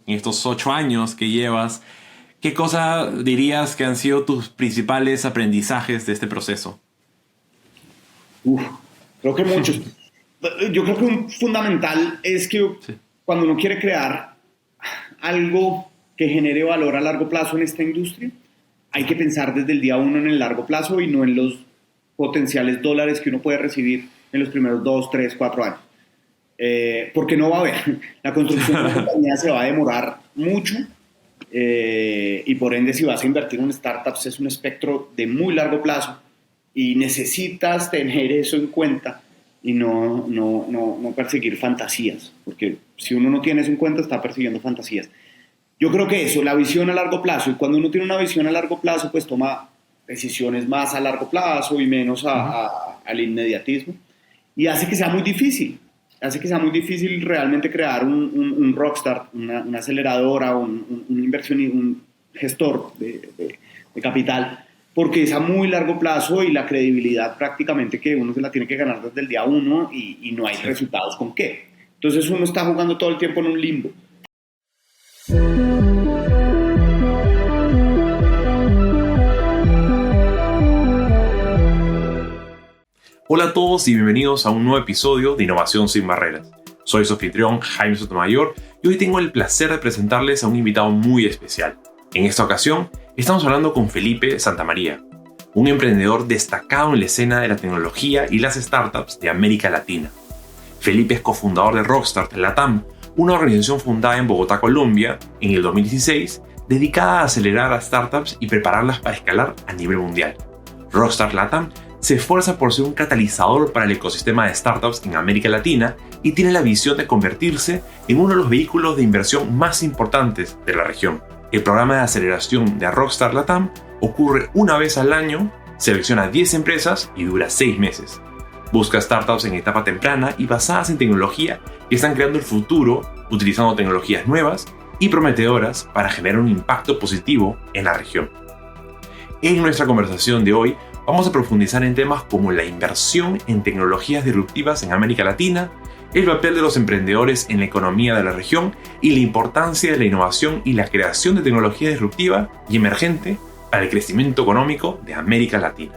en estos 8 años que llevas, ¿qué cosa dirías que han sido tus principales aprendizajes de este proceso? Uf, creo que muchos. Yo creo que un fundamental es que Sí. cuando uno quiere crear algo que genere valor a largo plazo en esta industria, hay que pensar desde el día uno en el largo plazo y no en los potenciales dólares que uno puede recibir en los primeros 2, 3, 4 años. Porque no va a haber. La construcción de una compañía se va a demorar mucho y por ende si vas a invertir en startups es un espectro de muy largo plazo y necesitas tener eso en cuenta y no perseguir fantasías, porque si uno no tiene eso en cuenta está persiguiendo fantasías. Yo creo que eso, la visión a largo plazo, y cuando uno tiene una visión a largo plazo pues toma decisiones más a largo plazo y menos al inmediatismo y hace que sea muy difícil realmente crear un rockstar, una aceleradora, un inversión, un gestor de capital, porque es a muy largo plazo y la credibilidad prácticamente que uno se la tiene que ganar desde el día uno y no hay resultados con qué. Entonces uno está jugando todo el tiempo en un limbo. Hola a todos y bienvenidos a un nuevo episodio de Innovación sin Barreras. Soy su anfitrión Jaime Sotomayor y hoy tengo el placer de presentarles a un invitado muy especial. En esta ocasión estamos hablando con Felipe Santamaría, un emprendedor destacado en la escena de la tecnología y las startups de América Latina. Felipe es cofundador de Rockstar Latam, una organización fundada en Bogotá, Colombia, en el 2016, dedicada a acelerar a startups y prepararlas para escalar a nivel mundial. Rockstar Latam se esfuerza por ser un catalizador para el ecosistema de startups en América Latina y tiene la visión de convertirse en uno de los vehículos de inversión más importantes de la región. El programa de aceleración de Rockstar Latam ocurre una vez al año, selecciona 10 empresas y dura 6 meses. Busca startups en etapa temprana y basadas en tecnología que están creando el futuro utilizando tecnologías nuevas y prometedoras para generar un impacto positivo en la región. En nuestra conversación de hoy vamos a profundizar en temas como la inversión en tecnologías disruptivas en América Latina, el papel de los emprendedores en la economía de la región y la importancia de la innovación y la creación de tecnología disruptiva y emergente para el crecimiento económico de América Latina.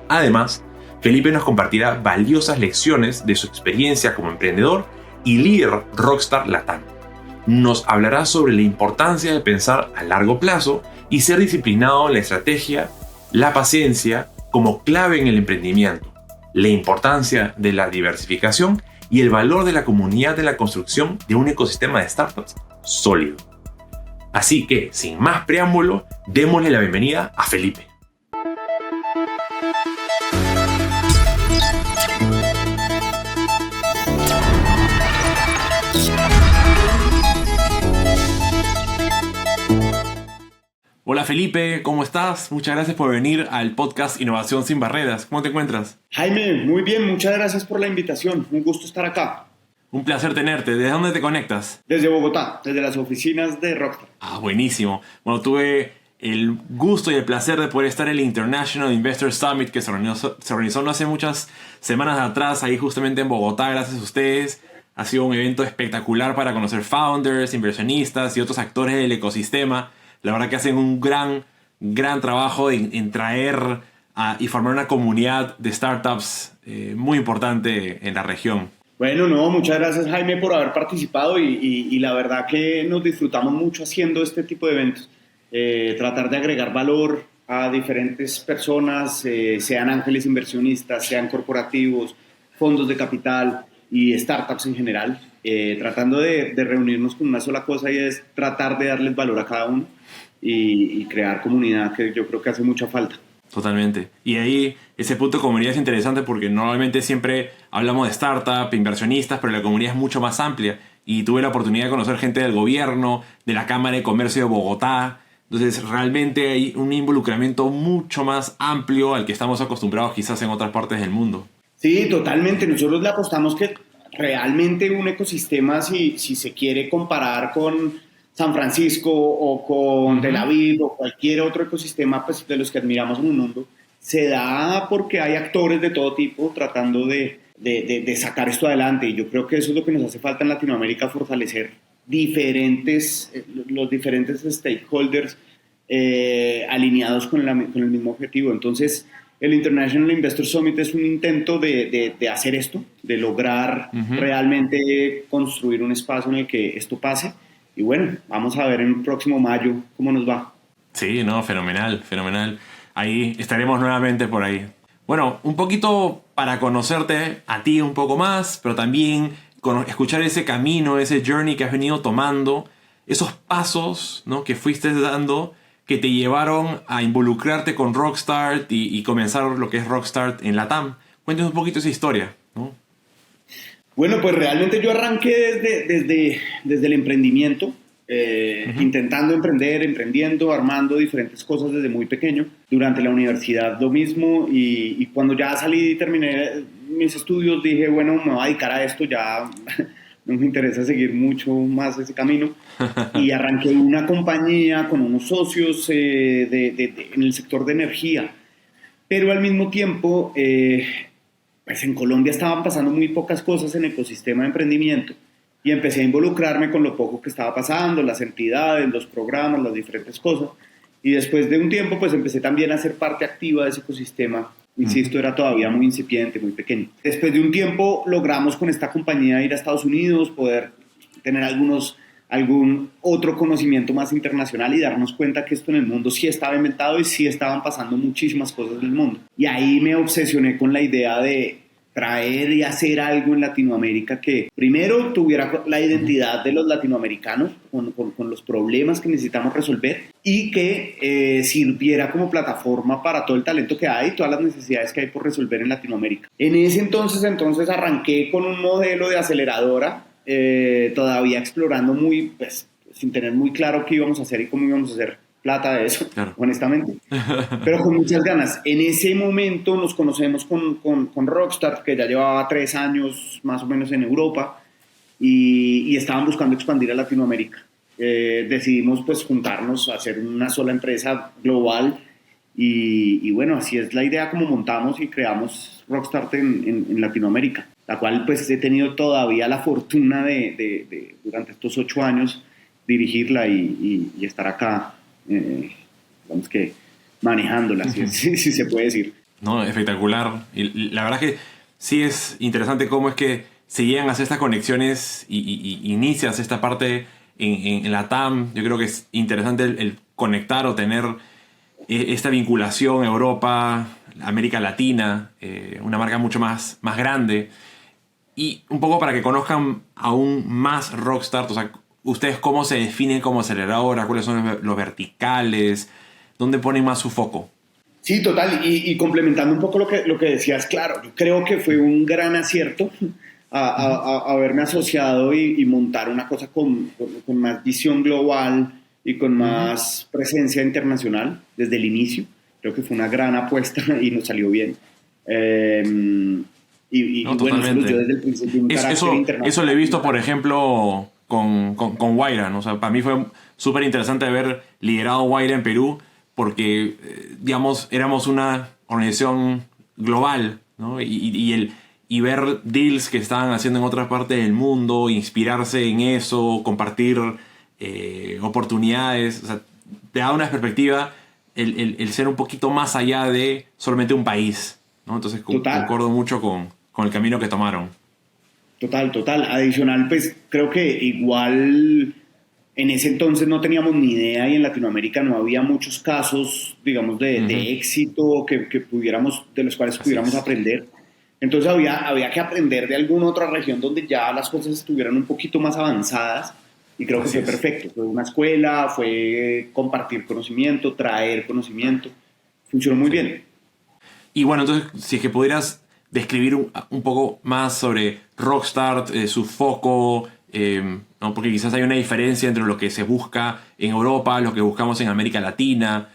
Además, Felipe nos compartirá valiosas lecciones de su experiencia como emprendedor y líder Rockstar Latam. Nos hablará sobre la importancia de pensar a largo plazo y ser disciplinado en la estrategia, la paciencia como clave en el emprendimiento, la importancia de la diversificación y el valor de la comunidad de la construcción de un ecosistema de startups sólido. Así que, sin más preámbulo, démosle la bienvenida a Felipe. Hola Felipe, ¿cómo estás? Muchas gracias por venir al podcast Innovación sin Barreras. ¿Cómo te encuentras? Jaime, muy bien, muchas gracias por la invitación, un gusto estar acá. Un placer tenerte. ¿Desde dónde te conectas? Desde Bogotá, desde las oficinas de Rockstar. Buenísimo. Bueno, tuve el gusto y el placer de poder estar en el International Investor Summit que se organizó no hace muchas semanas atrás, ahí justamente en Bogotá, gracias a ustedes. Ha sido un evento espectacular para conocer founders, inversionistas y otros actores del ecosistema. La verdad que hacen un gran trabajo en traer y formar una comunidad de startups muy importante en la región. Bueno, no, muchas gracias Jaime por haber participado y la verdad que nos disfrutamos mucho haciendo este tipo de eventos. Tratar de agregar valor a diferentes personas, sean ángeles inversionistas, sean corporativos, fondos de capital y startups en general, tratando de reunirnos con una sola cosa y es tratar de darles valor a cada uno y crear comunidad, que yo creo que hace mucha falta. Totalmente. Y ahí ese punto de comunidad es interesante porque normalmente siempre hablamos de startup, inversionistas, pero la comunidad es mucho más amplia. Y tuve la oportunidad de conocer gente del gobierno, de la Cámara de Comercio de Bogotá. Entonces realmente hay un involucramiento mucho más amplio al que estamos acostumbrados quizás en otras partes del mundo. Sí, totalmente. Nosotros le apostamos que realmente un ecosistema, si se quiere comparar con San Francisco o con Tel Aviv o cualquier otro ecosistema pues, de los que admiramos en el mundo, se da porque hay actores de todo tipo tratando de sacar esto adelante. Y yo creo que eso es lo que nos hace falta en Latinoamérica, fortalecer los diferentes stakeholders alineados con el mismo objetivo. Entonces, el International Investor Summit es un intento de hacer esto, de lograr realmente construir un espacio en el que esto pase. Y bueno, vamos a ver en el próximo mayo cómo nos va. Sí, no, fenomenal, fenomenal. Ahí estaremos nuevamente por ahí. Bueno, un poquito para conocerte a ti un poco más, pero también escuchar ese camino, ese journey que has venido tomando, esos pasos, ¿no?, que fuiste dando, que te llevaron a involucrarte con Rockstart y comenzar lo que es Rockstart en LATAM. Cuéntanos un poquito esa historia, ¿no? Bueno, pues realmente yo arranqué desde el emprendimiento, intentando emprendiendo, armando diferentes cosas desde muy pequeño. Durante la universidad lo mismo, y cuando ya salí y terminé mis estudios dije, bueno, me voy a dedicar a esto, ya no me interesa seguir mucho más ese camino. Y arranqué una compañía con unos socios en el sector de energía. Pero al mismo tiempo, pues en Colombia estaban pasando muy pocas cosas en el ecosistema de emprendimiento. Y empecé a involucrarme con lo poco que estaba pasando, las entidades, los programas, las diferentes cosas. Y después de un tiempo, pues empecé también a ser parte activa de ese ecosistema. Insisto, era todavía muy incipiente, muy pequeño. Después de un tiempo logramos con esta compañía ir a Estados Unidos, poder tener algún otro conocimiento más internacional y darnos cuenta que esto en el mundo sí estaba inventado y sí estaban pasando muchísimas cosas en el mundo. Y ahí me obsesioné con la idea de traer y hacer algo en Latinoamérica que primero tuviera la identidad de los latinoamericanos con los problemas que necesitamos resolver y que sirviera como plataforma para todo el talento que hay y todas las necesidades que hay por resolver en Latinoamérica. En ese entonces arranqué con un modelo de aceleradora, todavía explorando pues, sin tener muy claro qué íbamos a hacer y cómo íbamos a hacer plata de eso, claro, honestamente, pero con muchas ganas. En ese momento nos conocemos con Rockstart, que ya llevaba 3 años más o menos en Europa, y estaban buscando expandir a Latinoamérica. Decidimos pues juntarnos, a hacer una sola empresa global, y bueno, así es la idea como montamos y creamos Rockstart en Latinoamérica, la cual pues he tenido todavía la fortuna de durante estos 8 años dirigirla y estar acá, digamos que manejándola, si se puede decir. No, espectacular. Y la verdad es que sí es interesante cómo es que se llegan a hacer estas conexiones y inicias esta parte en la TAM. Yo creo que es interesante el conectar o tener esta vinculación Europa, América Latina, una marca mucho más grande. Y un poco para que conozcan aún más Rockstart, o sea, ¿ustedes cómo se definen como aceleradora? ¿Cuáles son los verticales? ¿Dónde ponen más su foco? Sí, total. Y complementando un poco lo que decías, claro, yo creo que fue un gran acierto haberme asociado y montar una cosa con más visión global y con más presencia internacional desde el inicio. Creo que fue una gran apuesta y nos salió bien. No, bueno, yo desde el principio un carácter internacional. Eso lo he visto, por ejemplo, con Wayra, ¿no? O sea, para mí fue súper interesante haber liderado Wayra en Perú porque, digamos, éramos una organización global, ¿no? Y ver deals que estaban haciendo en otras partes del mundo, inspirarse en eso, compartir oportunidades, o sea, te da una perspectiva el ser un poquito más allá de solamente un país, ¿no? Entonces concuerdo mucho con el camino que tomaron. Total. Adicional, pues creo que igual en ese entonces no teníamos ni idea y en Latinoamérica no había muchos casos, digamos, de éxito de los cuales pudiéramos aprender. Entonces había que aprender de alguna otra región donde ya las cosas estuvieran un poquito más avanzadas y creo que fue perfecto. Fue una escuela, fue compartir conocimiento, traer conocimiento. Funcionó muy bien. Y bueno, entonces, si es que pudieras describir un poco más sobre Rockstart, su foco, ¿no? Porque quizás hay una diferencia entre lo que se busca en Europa, lo que buscamos en América Latina.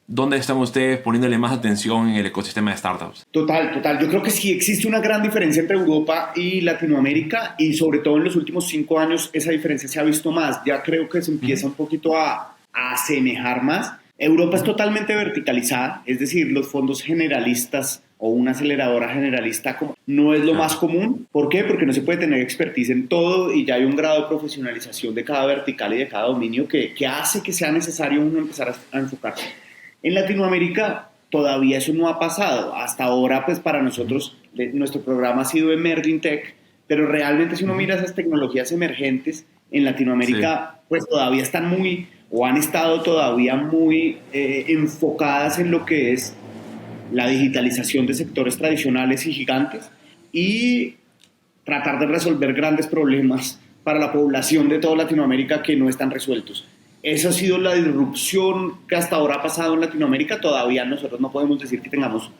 ¿Dónde están ustedes poniéndole más atención en el ecosistema de startups? Total. Yo creo que sí existe una gran diferencia entre Europa y Latinoamérica y sobre todo en los últimos 5 años esa diferencia se ha visto más. Ya creo que se empieza un poquito a asemejar más. Europa es totalmente verticalizada, es decir, los fondos generalistas o una aceleradora generalista como no es lo más común. ¿Por qué? Porque no se puede tener expertise en todo y ya hay un grado de profesionalización de cada vertical y de cada dominio que hace que sea necesario uno empezar a enfocarse. En Latinoamérica todavía eso no ha pasado. Hasta ahora, pues para nosotros, nuestro programa ha sido Emerging Tech, pero realmente si uno mira esas tecnologías emergentes en Latinoamérica, pues todavía están muy, o han estado todavía muy enfocadas en lo que es la digitalización de sectores tradicionales y gigantes y tratar de resolver grandes problemas para la población de toda Latinoamérica que no están resueltos. Esa ha sido la disrupción que hasta ahora ha pasado en Latinoamérica. Todavía nosotros no podemos decir que tengamos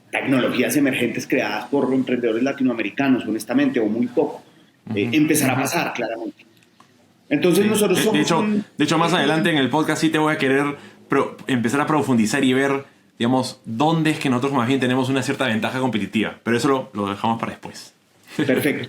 tecnologías emergentes creadas por emprendedores latinoamericanos, honestamente, o muy poco. Empezará a pasar, claramente. Entonces nosotros somos... De hecho, más adelante en el podcast sí te voy a querer empezar a profundizar y ver, digamos, dónde es que nosotros más bien tenemos una cierta ventaja competitiva. Pero eso lo dejamos para después. Perfecto.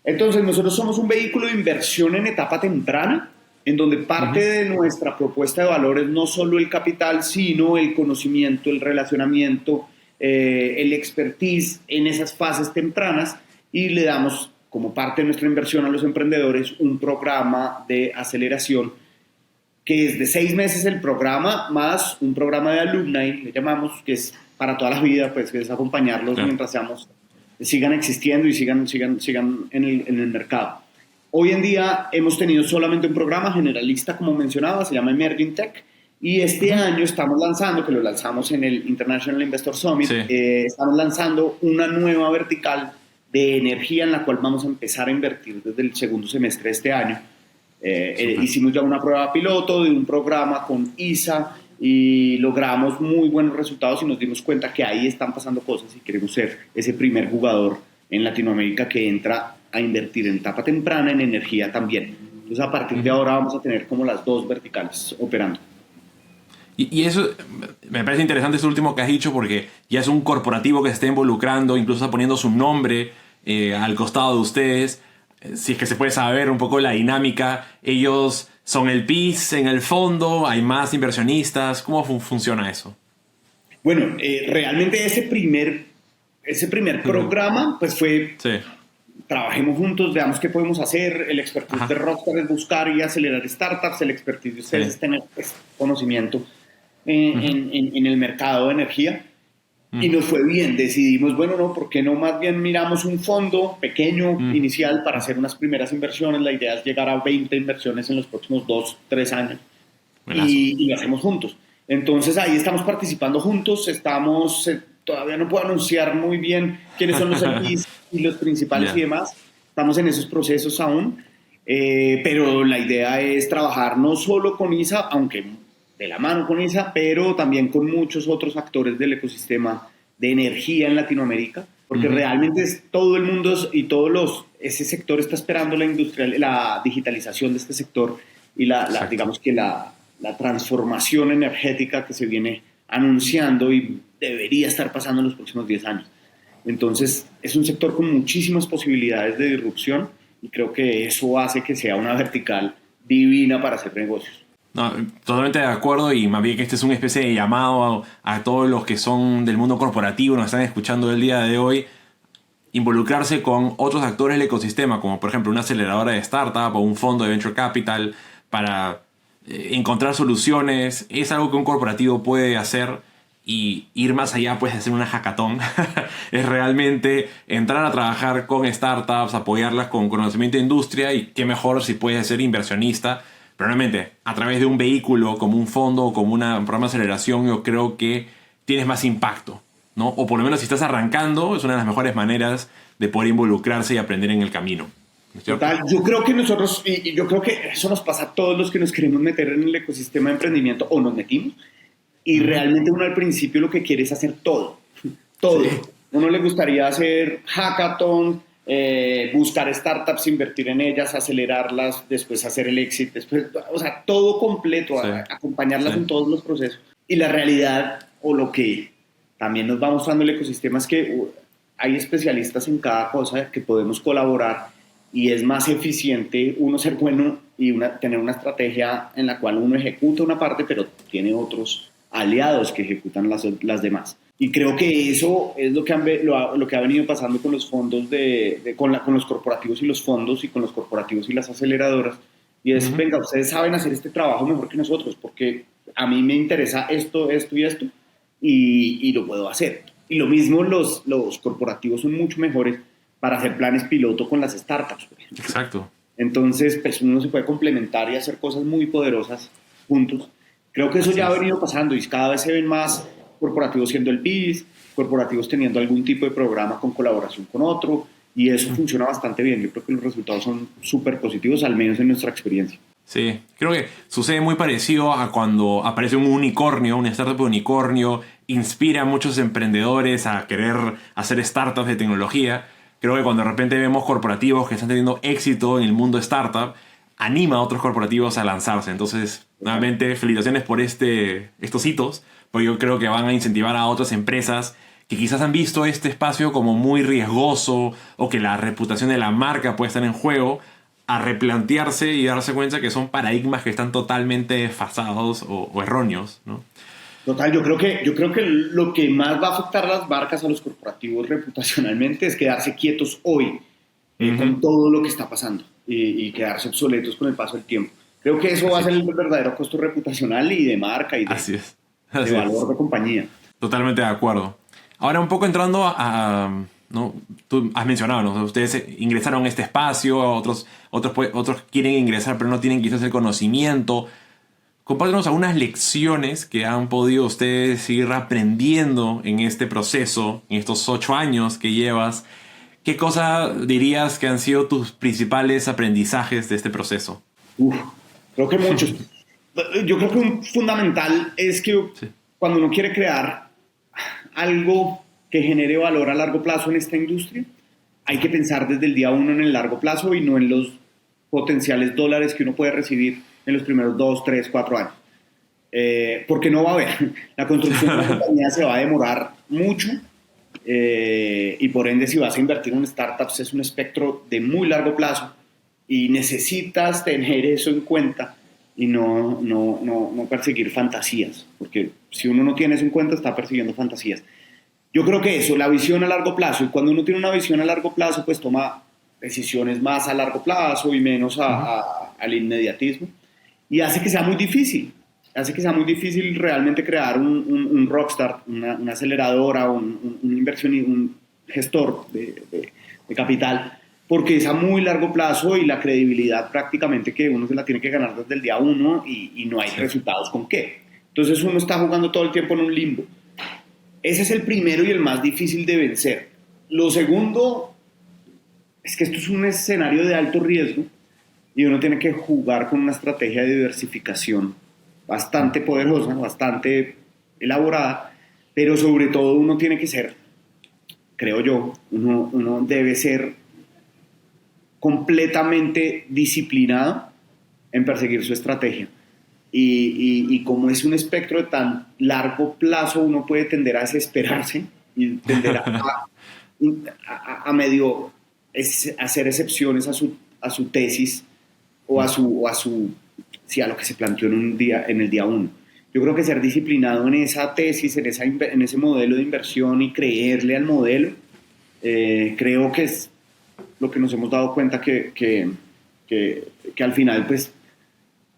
Entonces nosotros somos un vehículo de inversión en etapa temprana, en donde parte de nuestra propuesta de valor es no solo el capital, sino el conocimiento, el relacionamiento, el expertise en esas fases tempranas, y le damos como parte de nuestra inversión a los emprendedores un programa de aceleración que es de 6 meses el programa, más un programa de alumni, le llamamos, que es para toda la vida, pues que es acompañarlos mientras sigan existiendo y sigan en el mercado. Hoy en día hemos tenido solamente un programa generalista, como mencionaba, se llama Emerging Tech, y este año estamos lanzando, que lo lanzamos en el International Investor Summit, estamos lanzando una nueva vertical de energía en la cual vamos a empezar a invertir desde el segundo semestre de este año. Hicimos ya una prueba piloto de un programa con ISA y logramos muy buenos resultados y nos dimos cuenta que ahí están pasando cosas y queremos ser ese primer jugador en Latinoamérica que entra a invertir en etapa temprana en energía también. Entonces a partir de ahora vamos a tener como las dos verticales operando. Y eso me parece interesante, esto último que has dicho, porque ya es un corporativo que se está involucrando, incluso está poniendo su nombre al costado de ustedes. Si es que se puede saber un poco la dinámica, ellos son el PIS en el fondo, hay más inversionistas, ¿cómo funciona eso? Bueno, realmente ese primer programa pues fue, trabajemos juntos, veamos qué podemos hacer. El expertise de Rockstar es buscar y acelerar startups, el expertise de ustedes es tener pues, conocimiento en el mercado de energía. Y nos fue bien, decidimos, bueno, no, ¿por qué no más bien miramos un fondo pequeño inicial para hacer unas primeras inversiones? La idea es llegar a 20 inversiones en los próximos 2-3 años y lo hacemos juntos. Entonces ahí estamos participando juntos, todavía no puedo anunciar muy bien quiénes son los LPs y los principales y demás, estamos en esos procesos aún, pero la idea es trabajar no solo con ISA, aunque de la mano con ISA, pero también con muchos otros actores del ecosistema de energía en Latinoamérica, porque realmente todo el mundo y ese sector está esperando la digitalización de este sector y digamos que la transformación energética que se viene anunciando y debería estar pasando en los próximos 10 años. Entonces, es un sector con muchísimas posibilidades de disrupción y creo que eso hace que sea una vertical divina para hacer negocios. No, totalmente de acuerdo, y más bien que este es una especie de llamado a todos los que son del mundo corporativo, nos están escuchando el día de hoy, involucrarse con otros actores del ecosistema, como por ejemplo una aceleradora de startup o un fondo de venture capital para encontrar soluciones. Es algo que un corporativo puede hacer, y ir más allá, pues, de hacer una hackathon. Es realmente entrar a trabajar con startups, apoyarlas con conocimiento de industria, y qué mejor si puedes ser inversionista. Pero realmente, a través de un vehículo como un fondo o como un programa de aceleración, yo creo que tienes más impacto, ¿no? O por lo menos si estás arrancando, es una de las mejores maneras de poder involucrarse y aprender en el camino. Total, yo creo que nosotros, y yo creo que eso nos pasa a todos los que nos queremos meter en el ecosistema de emprendimiento, o nos metimos, y realmente uno al principio lo que quiere es hacer todo. Todo. Sí. Uno le gustaría hacer hackathon, buscar startups, invertir en ellas, acelerarlas, después hacer el exit, después, o sea, todo completo, acompañarlas en todos los procesos. Y la realidad, o lo que también nos va mostrando el ecosistema, es que hay especialistas en cada cosa que podemos colaborar y es más eficiente uno ser bueno y tener una estrategia en la cual uno ejecuta una parte, pero tiene otros aliados que ejecutan las demás. Y creo que eso es lo que ha venido pasando con los fondos, con los corporativos y los fondos, y con los corporativos y las aceleradoras. Y es, venga, ustedes saben hacer este trabajo mejor que nosotros, porque a mí me interesa esto, esto y esto, y lo puedo hacer. Y lo mismo los corporativos son mucho mejores para hacer planes piloto con las startups, por ejemplo. Exacto. Entonces, pues uno se puede complementar y hacer cosas muy poderosas juntos. Creo que eso ya ha venido pasando y cada vez se ven más corporativos siendo el PIS, corporativos teniendo algún tipo de programa con colaboración con otro, y eso funciona bastante bien. Yo creo que los resultados son súper positivos, al menos en nuestra experiencia. Sí, creo que sucede muy parecido a cuando aparece un unicornio, una startup de unicornio, inspira a muchos emprendedores a querer hacer startups de tecnología. Creo que cuando de repente vemos corporativos que están teniendo éxito en el mundo startup, anima a otros corporativos a lanzarse. Entonces, nuevamente, felicitaciones por estos hitos, porque yo creo que van a incentivar a otras empresas que quizás han visto este espacio como muy riesgoso o que la reputación de la marca puede estar en juego, a replantearse y darse cuenta que son paradigmas que están totalmente desfasados o erróneos, ¿no? Total, yo creo que lo que más va a afectar a las marcas, a los corporativos reputacionalmente, es quedarse quietos hoy con todo lo que está pasando y quedarse obsoletos con el paso del tiempo. Creo que eso va a ser el verdadero costo reputacional y de marca y de valor de compañía. Totalmente de acuerdo. Ahora un poco entrando ¿no? Tú has mencionado, ¿no? Ustedes ingresaron a este espacio, otros quieren ingresar pero no tienen quizás el conocimiento. Compártenos algunas lecciones que han podido ustedes seguir aprendiendo en este proceso, en estos 8 años que llevas. ¿Qué cosa dirías que han sido tus principales aprendizajes de este proceso? Creo que muchos. Yo creo que un fundamental es que cuando uno quiere crear algo que genere valor a largo plazo en esta industria, hay que pensar desde el día uno en el largo plazo y no en los potenciales dólares que uno puede recibir en los primeros 2, 3, 4 años. Porque no va a haber. La construcción de la compañía se va a demorar mucho y por ende si vas a invertir en startups es un espectro de muy largo plazo y necesitas tener eso en cuenta y no perseguir fantasías, porque si uno no tiene eso en cuenta está persiguiendo fantasías. Yo creo que eso, la visión a largo plazo, y cuando uno tiene una visión a largo plazo pues toma decisiones más a largo plazo y menos al inmediatismo, y hace que sea muy difícil realmente crear un rockstar, una aceleradora, un inversión y un gestor de capital, porque es a muy largo plazo y la credibilidad prácticamente que uno se la tiene que ganar desde el día uno y no hay resultados con qué. Entonces uno está jugando todo el tiempo en un limbo. Ese es el primero y el más difícil de vencer. Lo segundo es que esto es un escenario de alto riesgo y uno tiene que jugar con una estrategia de diversificación bastante poderosa, bastante elaborada, pero sobre todo uno tiene que ser, creo yo, uno debe ser completamente disciplinado en perseguir su estrategia. Y como es un espectro de tan largo plazo, uno puede tender a desesperarse y tender a medio hacer excepciones a su tesis o a lo que se planteó en el día uno. Yo creo que ser disciplinado en esa tesis, en ese modelo de inversión y creerle al modelo, creo que es lo que nos hemos dado cuenta que al final pues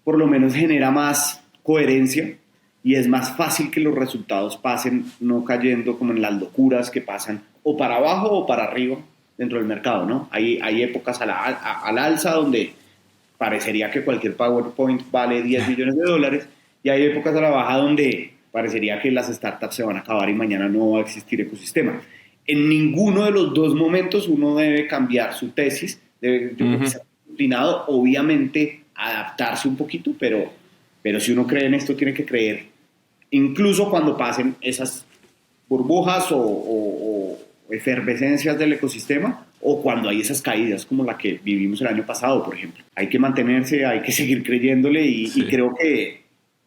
por lo menos genera más coherencia y es más fácil que los resultados pasen no cayendo como en las locuras que pasan o para abajo o para arriba dentro del mercado, ¿no? Hay épocas al alza donde parecería que cualquier PowerPoint vale 10 millones de dólares y hay épocas a la baja donde parecería que las startups se van a acabar y mañana no va a existir ecosistema. En ninguno de los dos momentos uno debe cambiar su tesis, debe ser disciplinado, obviamente adaptarse un poquito, pero si uno cree en esto tiene que creer, incluso cuando pasen esas burbujas o efervescencias del ecosistema o cuando hay esas caídas como la que vivimos el año pasado, por ejemplo. Hay que mantenerse, hay que seguir creyéndole y creo que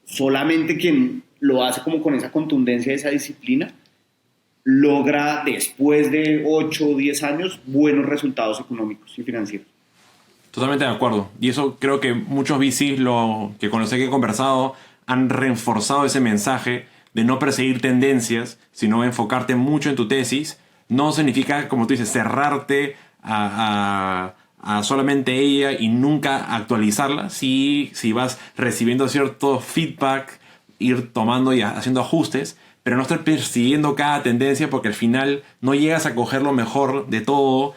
solamente quien lo hace como con esa contundencia, esa disciplina, logra después de 8 o 10 años buenos resultados económicos y financieros. Totalmente de acuerdo. Y eso creo que muchos VCs con los que he conversado han reforzado ese mensaje de no perseguir tendencias, sino enfocarte mucho en tu tesis. No significa, como tú dices, cerrarte a solamente ella y nunca actualizarla. Si vas recibiendo cierto feedback, ir tomando y haciendo ajustes, pero no estar persiguiendo cada tendencia porque al final no llegas a coger lo mejor de todo.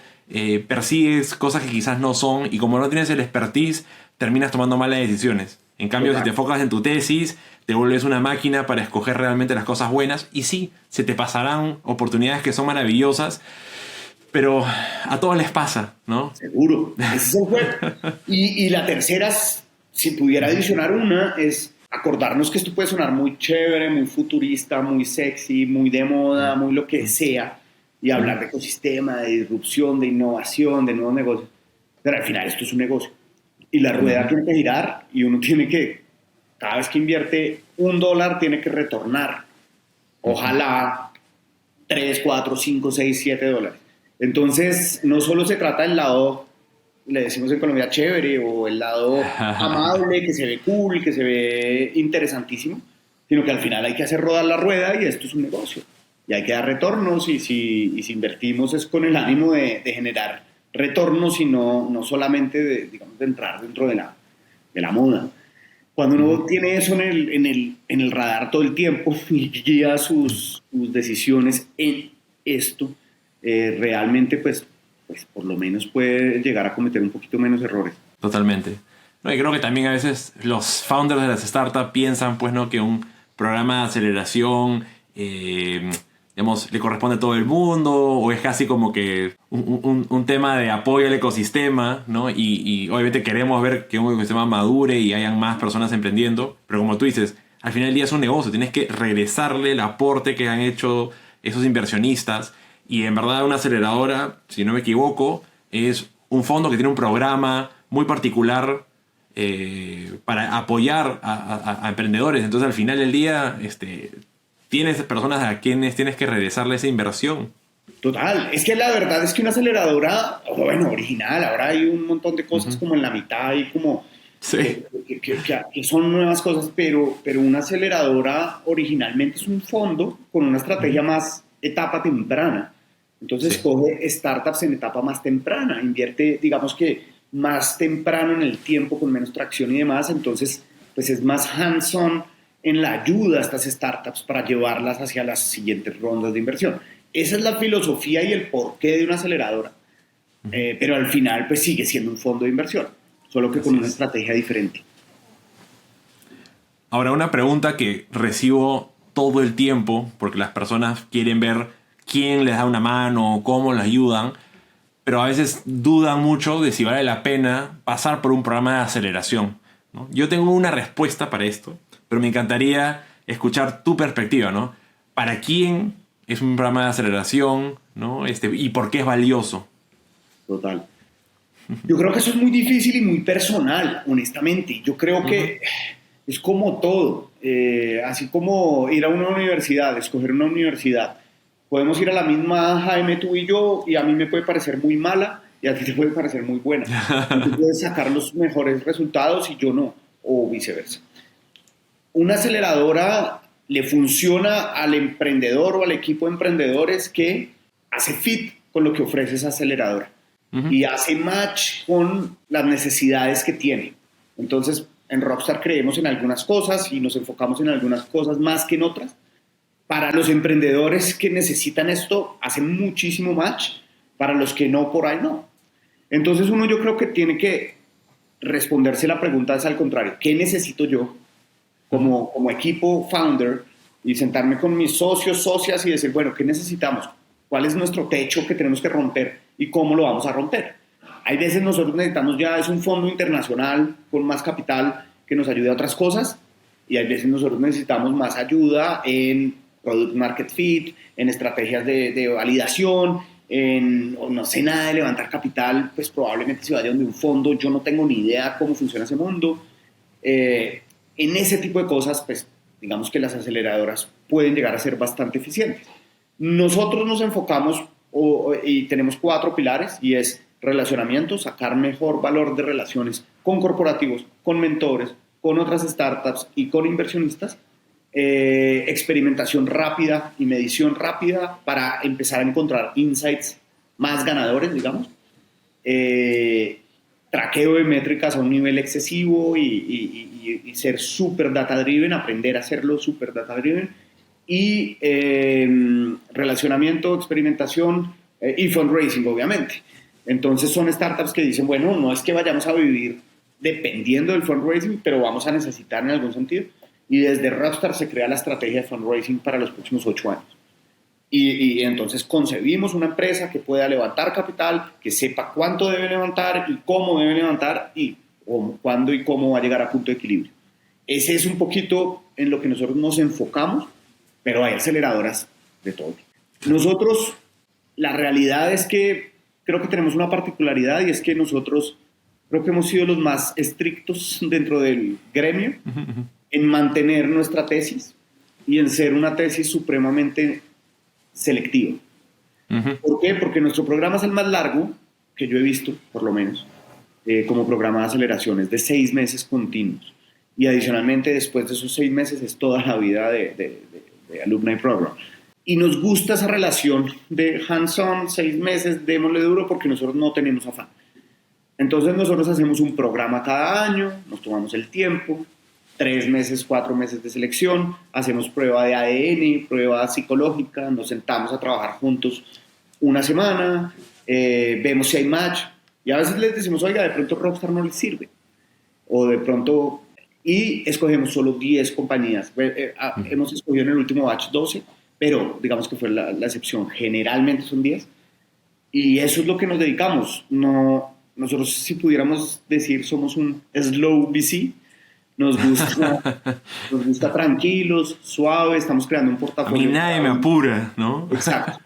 Persigues cosas que quizás no son y como no tienes el expertise terminas tomando malas decisiones. En cambio, Total. si te enfocas en tu tesis, te vuelves una máquina para escoger realmente las cosas buenas y sí, se te pasarán oportunidades que son maravillosas, pero a todos les pasa, ¿no? Seguro, ese es el juego. Y la tercera, si pudiera adicionar una, es acordarnos que esto puede sonar muy chévere, muy futurista, muy sexy, muy de moda, muy lo que sea, y hablar de ecosistema, de disrupción, de innovación, de nuevos negocios. Pero al final esto es un negocio. Y la rueda tiene que girar y uno tiene que, cada vez que invierte $1, tiene que retornar. Ojalá 3, 4, 5, 6, $7. Entonces, no solo se trata del lado, le decimos en Colombia, chévere, o el lado amable, que se ve cool, que se ve interesantísimo, sino que al final hay que hacer rodar la rueda y esto es un negocio. Y hay que dar retornos y si invertimos es con el ánimo de generar retornos y no solamente digamos, de entrar dentro de la moda. Cuando uno tiene eso en el radar todo el tiempo y guía sus decisiones en esto, realmente pues por lo menos puede llegar a cometer un poquito menos errores. Totalmente. No, y creo que también a veces los founders de las startups piensan pues, ¿no? que un programa de aceleración digamos, le corresponde a todo el mundo o es casi como que un tema de apoyo al ecosistema, ¿no? Y obviamente queremos ver que un ecosistema madure y hayan más personas emprendiendo, pero como tú dices, al final del día es un negocio, tienes que regresarle el aporte que han hecho esos inversionistas y en verdad una aceleradora, si no me equivoco, es un fondo que tiene un programa muy particular para apoyar a emprendedores. Entonces al final del día tienes personas a quienes tienes que regresarle esa inversión. Total, es que la verdad es que una aceleradora, bueno, original, ahora hay un montón de cosas como en la mitad y como Sí. que son nuevas cosas, pero una aceleradora originalmente es un fondo con una estrategia más etapa temprana. Entonces Sí. coge startups en etapa más temprana, invierte, digamos que más temprano en el tiempo, con menos tracción y demás, entonces pues es más hands-on en la ayuda a estas startups para llevarlas hacia las siguientes rondas de inversión. Esa es la filosofía y el porqué de una aceleradora, pero al final pues sigue siendo un fondo de inversión, solo que con una estrategia diferente. Ahora, una pregunta que recibo todo el tiempo, porque las personas quieren ver quién les da una mano, cómo les ayudan, pero a veces dudan mucho de si vale la pena pasar por un programa de aceleración, ¿no? Yo tengo una respuesta para esto, pero me encantaría escuchar tu perspectiva, ¿no? ¿Para quién es un programa de aceleración, ¿no? ¿Y por qué es valioso? Total. Yo creo que eso es muy difícil y muy personal, honestamente. Yo creo que es como todo, así como ir a una universidad, escoger una universidad. Podemos ir a la misma, Jaime, tú y yo, y a mí me puede parecer muy mala y a ti te puede parecer muy buena. Y tú puedes sacar los mejores resultados y yo no, o viceversa. Una aceleradora le funciona al emprendedor o al equipo de emprendedores que hace fit con lo que ofrece esa aceleradora y hace match con las necesidades que tiene. Entonces, en Rockstar creemos en algunas cosas y nos enfocamos en algunas cosas más que en otras. Para los emprendedores que necesitan esto, hace muchísimo match. Para los que no, por ahí no. Entonces, uno yo creo que tiene que responderse la pregunta es al contrario. ¿Qué necesito yo como equipo founder y sentarme con mis socios, socias y decir, bueno, ¿qué necesitamos? ¿Cuál es nuestro techo que tenemos que romper y cómo lo vamos a romper? Hay veces nosotros necesitamos ya es un fondo internacional con más capital que nos ayude a otras cosas y hay veces nosotros necesitamos más ayuda en product market fit, en estrategias de validación, o no sé nada de levantar capital, pues probablemente se vaya donde un fondo, yo no tengo ni idea cómo funciona ese mundo. En ese tipo de cosas, pues digamos que las aceleradoras pueden llegar a ser bastante eficientes. Nosotros nos enfocamos y tenemos 4 pilares y es relacionamiento, sacar mejor valor de relaciones con corporativos, con mentores, con otras startups y con inversionistas, experimentación rápida y medición rápida para empezar a encontrar insights más ganadores, digamos, traqueo de métricas a un nivel excesivo y ser super data driven, aprender a hacerlo super data driven, y relacionamiento, experimentación y fundraising, obviamente. Entonces son startups que dicen, bueno, no es que vayamos a vivir dependiendo del fundraising, pero vamos a necesitar en algún sentido. Y desde Rockstar se crea la estrategia de fundraising para los próximos 8 años. Y entonces concebimos una empresa que pueda levantar capital, que sepa cuánto debe levantar y cómo debe levantar y cuándo y cómo va a llegar a punto de equilibrio. Ese es un poquito en lo que nosotros nos enfocamos, pero hay aceleradoras de todo. Nosotros, la realidad es que creo que tenemos una particularidad, y es que nosotros creo que hemos sido los más estrictos dentro del gremio en mantener nuestra tesis y en ser una tesis supremamente selectiva. ¿Por qué? Porque nuestro programa es el más largo que yo he visto, por lo menos, como programa de aceleraciones, de 6 meses continuos. Y adicionalmente, después de esos 6 meses, es toda la vida de Alumni Program. Y nos gusta esa relación de hands-on, 6 meses, démosle duro, porque nosotros no tenemos afán. Entonces nosotros hacemos un programa cada año, nos tomamos el tiempo, 3 meses, 4 meses de selección, hacemos prueba de ADN, prueba psicológica, nos sentamos a trabajar juntos una semana, vemos si hay match, y a veces les decimos, oiga, de pronto Rockstar no les sirve, o de pronto, y escogemos solo 10 compañías. Hemos escogido en el último batch 12, pero digamos que fue la excepción, generalmente son 10, y eso es lo que nos dedicamos. No, nosotros, si pudiéramos decir, somos un slow VC. Nos gusta tranquilos, suaves, estamos creando un portafolio. A mí nadie me apura, ¿no? Exacto.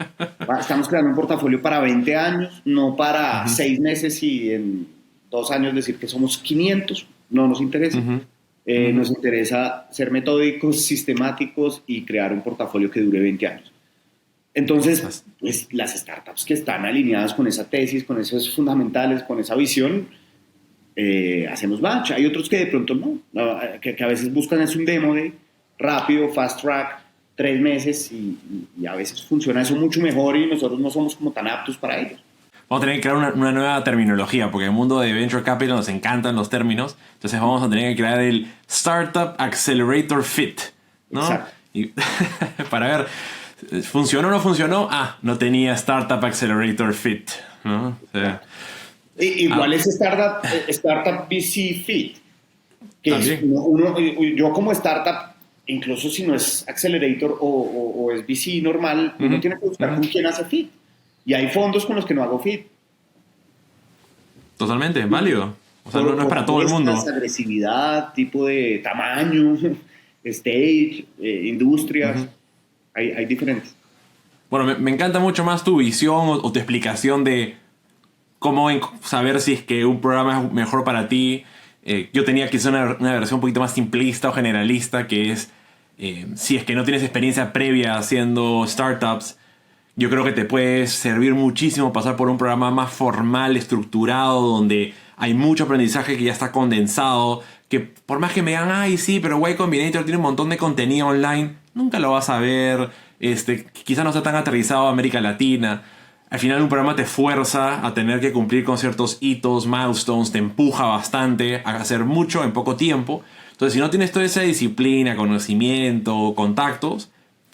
Estamos creando un portafolio para 20 años, no para 6 meses y en 2 años decir que somos 500, no nos interesa. Nos interesa ser metódicos, sistemáticos y crear un portafolio que dure 20 años. Entonces, pues, las startups que están alineadas con esa tesis, con esos fundamentales, con esa visión, hacemos batch. Hay otros que de pronto no, que a veces buscan es un demo de rápido, fast track, 3 meses, y a veces funciona eso mucho mejor y nosotros no somos como tan aptos para ellos. Vamos a tener que crear una nueva terminología, porque en el mundo de Venture Capital nos encantan los términos. Entonces vamos a tener que crear el Startup Accelerator Fit, ¿no? Exacto. Y para ver, ¿funcionó o no funcionó? No tenía Startup Accelerator Fit, ¿no? O sea, igual es startup VC Fit, que es yo como startup, incluso si no es Accelerator o es VC normal, uno tiene que buscar con quién hace Fit. Y hay fondos con los que no hago Fit. Totalmente, válido. O sea, no es para todo el mundo. Agresividad, tipo de tamaño, stage, industrias, hay diferentes. Bueno, me encanta mucho más tu visión o tu explicación de cómo saber si es que un programa es mejor para ti. Yo tenía quizás una versión un poquito más simplista o generalista, que es si es que no tienes experiencia previa haciendo startups, yo creo que te puede servir muchísimo pasar por un programa más formal, estructurado, donde hay mucho aprendizaje que ya está condensado, que por más que me digan, ay sí, pero Y Combinator tiene un montón de contenido online, nunca lo vas a ver, quizás no está tan aterrizado a América Latina. Al final un programa te fuerza a tener que cumplir con ciertos hitos, milestones, te empuja bastante a hacer mucho en poco tiempo. Entonces, si no tienes toda esa disciplina, conocimiento, contactos,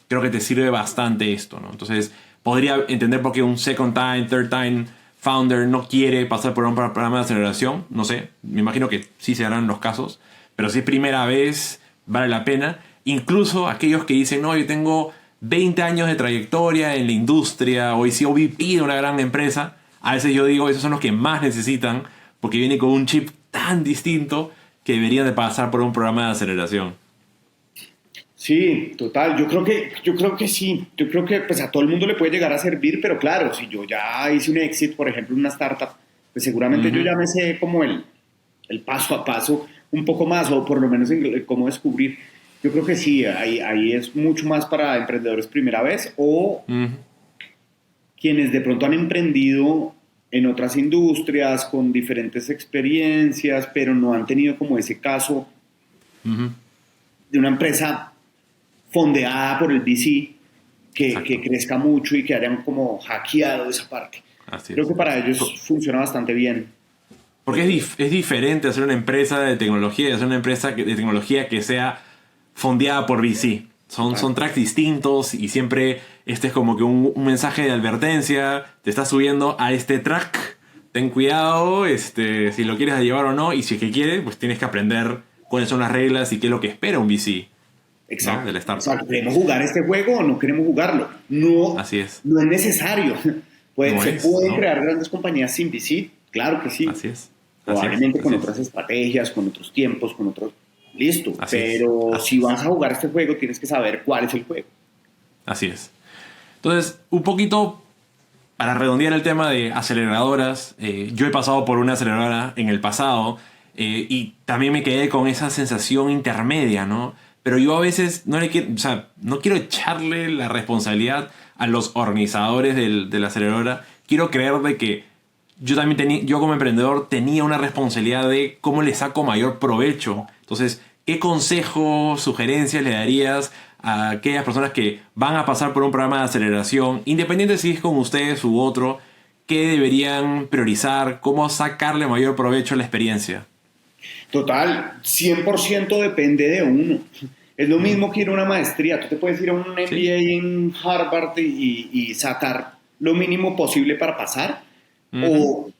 creo que te sirve bastante esto, ¿no? Entonces, podría entender por qué un second time, third time founder no quiere pasar por un programa de aceleración. No sé, me imagino que sí se harán los casos. Pero si es primera vez, vale la pena. Incluso aquellos que dicen, no, yo tengo 20 años de trayectoria en la industria, o he sido VP de una gran empresa. A veces yo digo, esos son los que más necesitan, porque vienen con un chip tan distinto que deberían de pasar por un programa de aceleración. Sí, total. Yo creo que sí. Yo creo que pues a todo el mundo le puede llegar a servir, pero claro, si yo ya hice un exit, por ejemplo, en una startup, pues seguramente yo ya me sé como el paso a paso un poco más, o por lo menos en cómo descubrir. Yo creo que sí, ahí es mucho más para emprendedores primera vez o quienes de pronto han emprendido en otras industrias, con diferentes experiencias, pero no han tenido como ese caso de una empresa fondeada por el VC que crezca mucho y que hayan como hackeado esa parte. Creo que para ellos funciona bastante bien. Porque es diferente hacer una empresa de tecnología y hacer una empresa de tecnología que sea fondeada por VC. Son tracks distintos y siempre este es como que un mensaje de advertencia. Te estás subiendo a este track. Ten cuidado si lo quieres llevar o no. Y si es que quieres, pues tienes que aprender cuáles son las reglas y qué es lo que espera un VC. Exacto. ¿No? Del startup. Exacto. ¿Queremos jugar este juego o no queremos jugarlo? No, así es. No es necesario. Se pueden crear grandes compañías sin VC. Claro que sí. Así es. Probablemente con otras estrategias, con otros tiempos, con otros... Listo, pero si vas a jugar este juego tienes que saber cuál es el juego. Así es. Entonces, un poquito para redondear el tema de aceleradoras, yo he pasado por una aceleradora en el pasado y también me quedé con esa sensación intermedia, ¿no? Pero yo a veces no quiero echarle la responsabilidad a los organizadores de la aceleradora. Quiero creer de que yo como emprendedor tenía una responsabilidad de cómo le saco mayor provecho. Entonces, ¿qué consejos, sugerencias le darías a aquellas personas que van a pasar por un programa de aceleración, independiente si es con ustedes u otro, qué deberían priorizar, cómo sacarle mayor provecho a la experiencia? Total, 100% depende de uno. Es lo mismo que ir a una maestría. Tú te puedes ir a un MBA en Harvard y sacar lo mínimo posible para pasar, o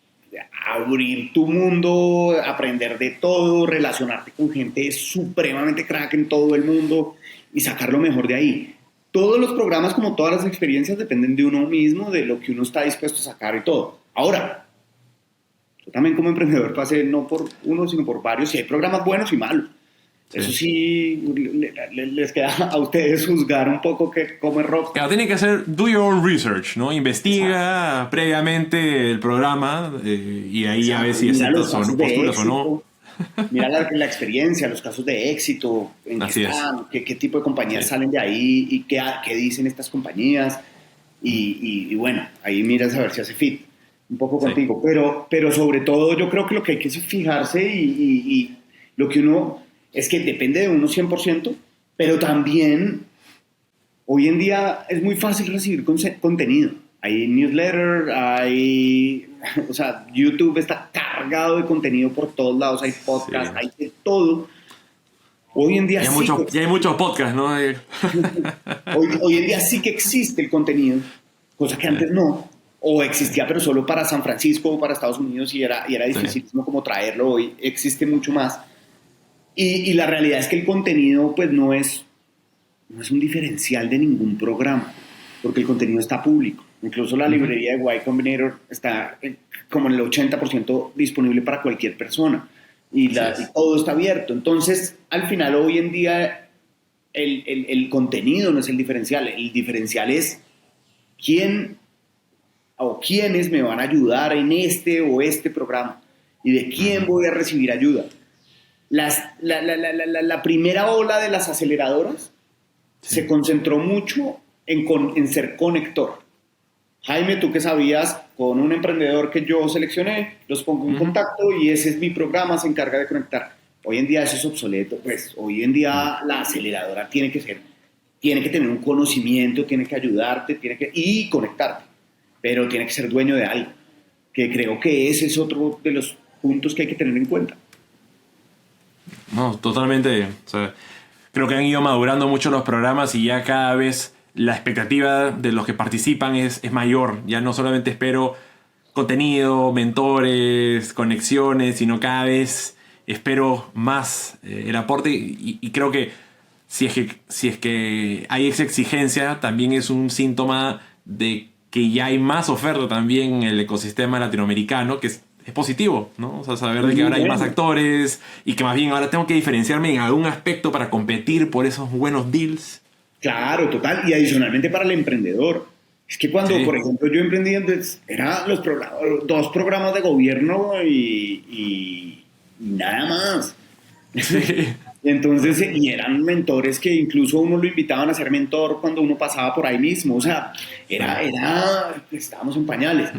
abrir tu mundo, aprender de todo, relacionarte con gente supremamente crack en todo el mundo y sacar lo mejor de ahí. Todos los programas, como todas las experiencias, dependen de uno mismo, de lo que uno está dispuesto a sacar y todo. Ahora, yo también como emprendedor pasé no por uno, sino por varios, y hay programas buenos y malos. Sí. Eso sí, les queda a ustedes juzgar un poco cómo es rock. Claro, tiene que hacer, do your own research, ¿no? Investiga previamente el programa y ahí a ver si aceptas o no, postulas o no. Mira la experiencia, los casos de éxito, en qué están, qué tipo de compañías salen de ahí y qué dicen estas compañías. Y bueno, ahí miras a ver si hace fit un poco contigo. Pero sobre todo yo creo que lo que hay que fijarse y lo que uno... es que depende de uno 100%, pero también hoy en día es muy fácil recibir contenido. Hay newsletter, o sea, YouTube está cargado de contenido por todos lados, hay podcasts, hay de todo. Hoy en día ya hay muchos podcasts, ¿no? hoy en día sí que existe el contenido, cosa que antes no, o existía pero solo para San Francisco o para Estados Unidos y era dificilísimo como traerlo. Hoy existe mucho más. Y la realidad es que el contenido pues no es un diferencial de ningún programa, porque el contenido está público. Incluso la librería de Y Combinator está como en el 80% disponible para cualquier persona y todo está abierto. Entonces, al final, hoy en día, el contenido no es el diferencial es quién o quiénes me van a ayudar en este o este programa y de quién voy a recibir ayuda. La primera ola de las aceleradoras se concentró mucho en ser conector. Jaime, tú que sabías, con un emprendedor que yo seleccioné, los pongo en contacto y ese es mi programa, se encarga de conectar. Hoy en día eso es obsoleto, pues hoy en día la aceleradora tiene que tener un conocimiento, tiene que ayudarte, y conectarte, pero tiene que ser dueño de algo, que creo que ese es otro de los puntos que hay que tener en cuenta. No, totalmente. O sea, creo que han ido madurando mucho los programas y ya cada vez la expectativa de los que participan es mayor. Ya no solamente espero contenido, mentores, conexiones, sino cada vez espero más el aporte y creo que si es que hay esa exigencia, también es un síntoma de que ya hay más oferta también en el ecosistema latinoamericano, que es positivo, ¿no? O sea, saber de que ahora hay más actores y que más bien ahora tengo que diferenciarme en algún aspecto para competir por esos buenos deals. Claro, total. Y adicionalmente para el emprendedor. Es que cuando, por ejemplo, yo emprendí, entonces, eran 2 programas de gobierno y nada más. Sí. Entonces, y eran mentores que incluso uno lo invitaban a ser mentor cuando uno pasaba por ahí mismo. O sea, estábamos en pañales.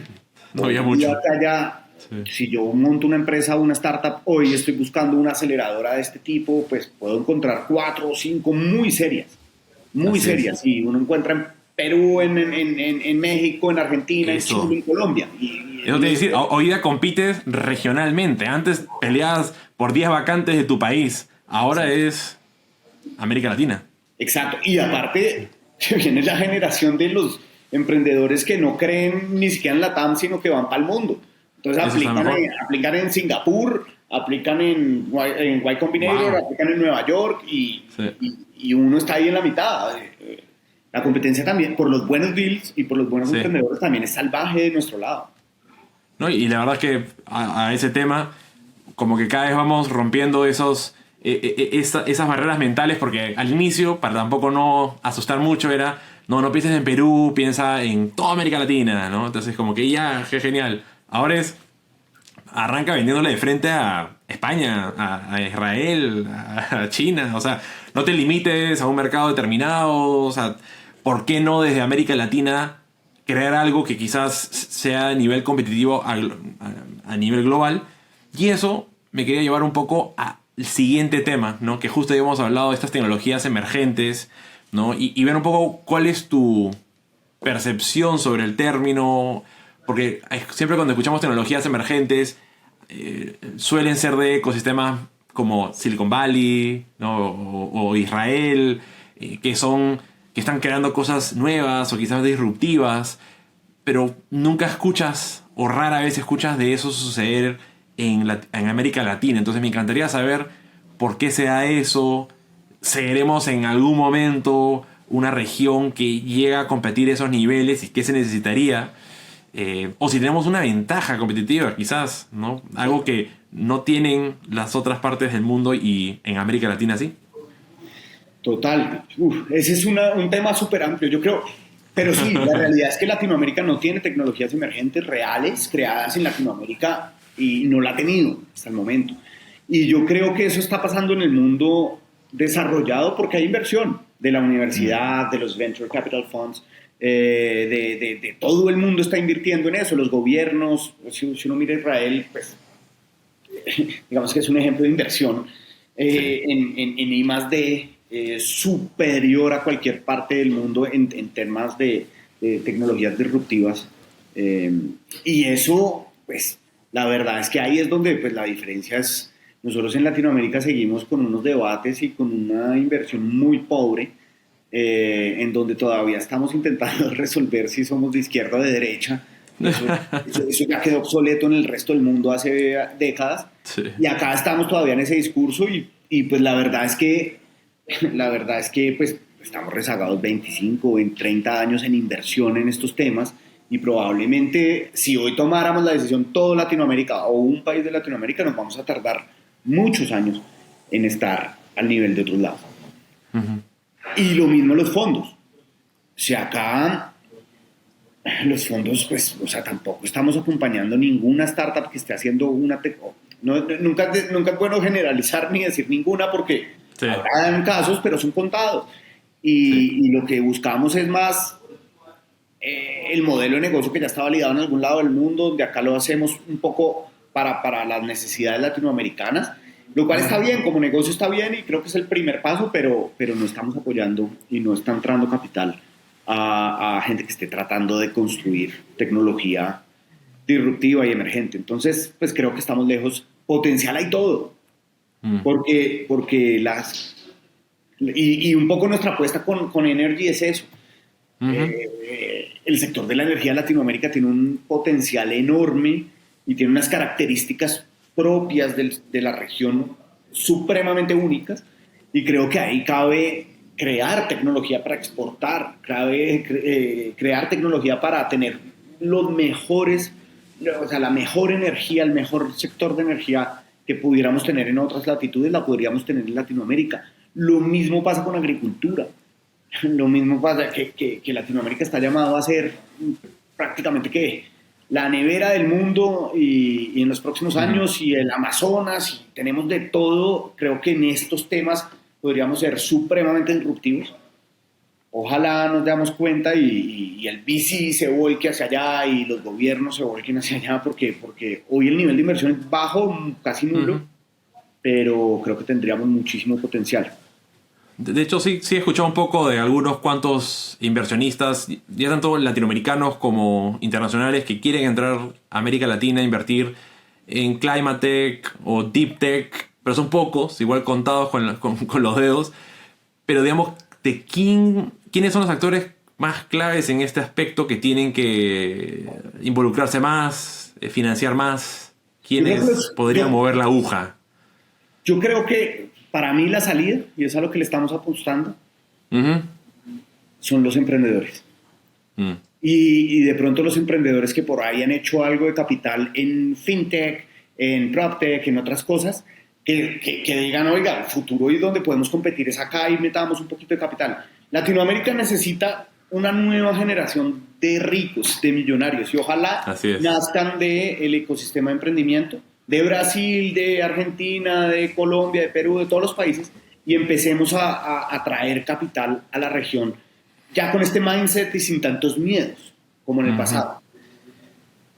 No había Hoy día mucho. acá si yo monto una empresa, una startup, hoy estoy buscando una aceleradora de este tipo, pues puedo encontrar 4 o 5 muy Así es. serias. Y uno encuentra en Perú, en México, en Argentina, en Eso. Chile, en Colombia. Y Eso en te eso, decir, hoy día compites regionalmente. Antes peleabas por 10 vacantes de tu país. Ahora exacto. es América Latina. Exacto. Y aparte, viene la generación de los emprendedores que no creen ni siquiera en la TAM, sino que van para el mundo. Entonces Eso está mejor. aplican en Singapur, aplican en Y Combinator, Wow. aplican en Nueva York Sí, y uno está ahí en la mitad. La competencia también, por los buenos deals y por los buenos sí. emprendedores, también es salvaje de nuestro lado. ¿No? Y la verdad es que a ese tema, como que cada vez vamos rompiendo esas barreras mentales, porque al inicio, para tampoco no asustar mucho, era, no pienses en Perú, piensa en toda América Latina, ¿no? Entonces como que ya, qué genial. Ahora arranca vendiéndole de frente a España, a Israel, a China, o sea, no te limites a un mercado determinado, o sea, ¿por qué no desde América Latina crear algo que quizás sea a nivel competitivo a nivel global? Y eso me quería llevar un poco al siguiente tema, ¿no? Que justo habíamos hablado de estas tecnologías emergentes, ¿no? Y ver un poco cuál es tu percepción sobre el término, porque siempre cuando escuchamos tecnologías emergentes, suelen ser de ecosistemas como Silicon Valley, ¿no? o Israel, que están creando cosas nuevas o quizás disruptivas, pero nunca escuchas o rara vez escuchas de eso suceder en América Latina. Entonces me encantaría saber por qué se da eso. ¿Seremos en algún momento una región que llega a competir esos niveles y qué se necesitaría? O si tenemos una ventaja competitiva, quizás, ¿no? Algo que no tienen las otras partes del mundo y en América Latina sí. Total. Ese es un tema súper amplio, yo creo. Pero sí, la realidad es que Latinoamérica no tiene tecnologías emergentes reales creadas en Latinoamérica y no la ha tenido hasta el momento. Y yo creo que eso está pasando en el mundo desarrollado porque hay inversión de la Mm. universidad, de los venture capital funds, de todo el mundo está invirtiendo en eso, los gobiernos. Si uno mira Israel, pues digamos que es un ejemplo de inversión Sí. en I+D superior a cualquier parte del mundo en temas de tecnologías disruptivas. Eh, y eso, pues, la verdad es que ahí es donde pues, la diferencia es, nosotros en Latinoamérica seguimos con unos debates y con una inversión muy pobre, en donde todavía estamos intentando resolver si somos de izquierda o de derecha. Eso ya quedó obsoleto en el resto del mundo hace décadas. Sí. Y acá estamos todavía en ese discurso y pues la verdad es que pues estamos rezagados 25 o 30 años en inversión en estos temas y probablemente si hoy tomáramos la decisión todo Latinoamérica o un país de Latinoamérica nos vamos a tardar muchos años en estar al nivel de otros lados. Ujú. Y lo mismo los fondos. Si acá los fondos, pues, o sea, tampoco estamos acompañando ninguna startup que esté haciendo nunca es bueno generalizar ni decir ninguna porque Sí, habrá casos, pero son contados. sí. Y lo que buscamos es más el modelo de negocio que ya está validado en algún lado del mundo, donde acá lo hacemos un poco para las necesidades latinoamericanas, lo cual está bien, como negocio está bien y creo que es el primer paso, pero no estamos apoyando y no está entrando capital a gente que esté tratando de construir tecnología disruptiva y emergente. Entonces, pues creo que estamos lejos. Potencial hay todo, Mm. porque y un poco nuestra apuesta con Energy es eso. Ujú. El sector de la energía de Latinoamérica tiene un potencial enorme y tiene unas características propias de la región supremamente únicas y creo que ahí cabe crear tecnología para exportar, cabe crear tecnología para tener los mejores, o sea, la mejor energía, el mejor sector de energía que pudiéramos tener en otras latitudes, la podríamos tener en Latinoamérica. Lo mismo pasa con agricultura. Lo mismo pasa que Latinoamérica está llamado a ser prácticamente que la nevera del mundo y en los próximos Ujú. años y el Amazonas y tenemos de todo. Creo que en estos temas podríamos ser supremamente disruptivos ojalá nos demos cuenta y el VC se volque hacia allá y los gobiernos se volquen hacia allá, porque hoy el nivel de inversión es bajo, casi nulo, pero creo que tendríamos muchísimo potencial. De hecho, sí he escuchado un poco de algunos cuantos inversionistas, ya tanto latinoamericanos como internacionales, que quieren entrar a América Latina a invertir en Climate Tech o Deep Tech, pero son pocos, igual contados con los dedos. Pero digamos, ¿quiénes son los actores más claves en este aspecto que tienen que involucrarse más, financiar más? ¿Quiénes podrían mover la aguja? Yo creo que para mí la salida, y es a lo que le estamos apostando, son los emprendedores. Y de pronto los emprendedores que por ahí han hecho algo de capital en fintech, en proptech, en otras cosas, que digan, oiga, el futuro y donde podemos competir es acá y metamos un poquito de capital. Latinoamérica necesita una nueva generación de ricos, de millonarios, y ojalá nazcan del ecosistema de emprendimiento, de Brasil, de Argentina, de Colombia, de Perú, de todos los países, y empecemos a traer capital a la región, ya con este mindset y sin tantos miedos como en el pasado.